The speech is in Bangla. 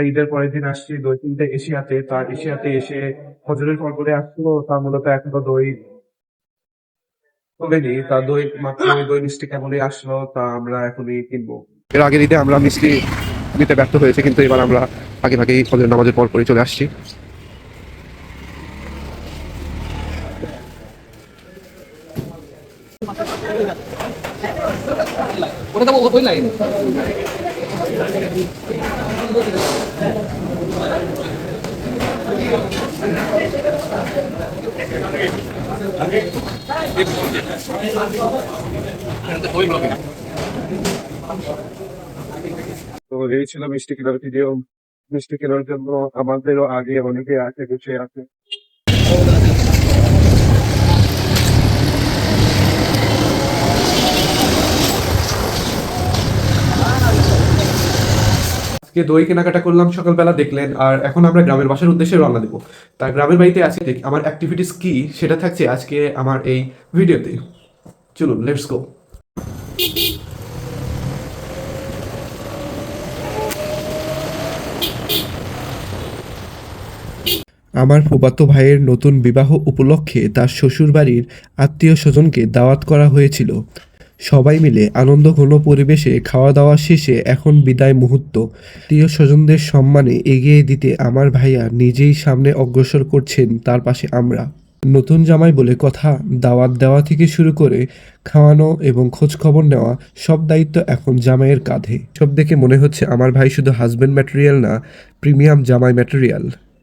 ঈদের পরের দিন আসছি দই কিনতে এশিয়াতে। তার এশিয়াতে এসে ফজরের পর করে আসলো, তার মূলত এখনো দই তোলেনি। তা দই মাত্র দই মিষ্টি কেবলই আসলো, তা আমরা এখনই কিনবো। এর আগের ঈদে আমরা মিষ্টি দিতে ব্যর্থ হয়েছে, কিন্তু এবার আমরা আগে ভাগেই ফজরের নামাজের পর করে চলে আসছি। তো এই ছিল মিষ্টি কেনার ভিডিও। মিষ্টি কেনার জন্য আমাদেরও আগে অনেকে আছে, গুছিয়ে আছে। আজকে দই কেনাকাটা করলাম সকালবেলা দেখলেন, আর এখন আমরা গ্রামের বাসার উদ্দেশ্যে রওনা দেবো। তার গ্রামের বাড়িতে আছি, আমার অ্যাক্টিভিটিস কি সেটা থাকছে আজকে আমার এই ভিডিওতে। চলুন, লেটস গো। আমার ফুফাতো ভাইয়ের নতুন বিবাহ উপলক্ষে তার শ্বশুরবাড়ির আত্মীয়-স্বজনকে দাওয়াত করা হয়েছিল। সবাই মিলে আনন্দঘন পরিবেশে খাওয়া-দাওয়া শেষে এখন বিদায় মুহূর্ত। আত্মীয়-স্বজনদের সম্মানে এগিয়ে দিতে আমার ভাইয়া নিজেই সামনে অগ্রসর করছেন, তার পাশে আমরা। নতুন জামাই বলে কথা, দাওয়াত দেওয়া থেকে শুরু করে খাওয়ানো এবং খোঁজখবর নেওয়া সব দায়িত্ব এখন জামাইয়ের কাঁধে। সব দেখে মনে হচ্ছে আমার ভাই শুধু হাজব্যান্ড ম্যাটেরিয়াল না, প্রিমিয়াম জামাই ম্যাটেরিয়াল।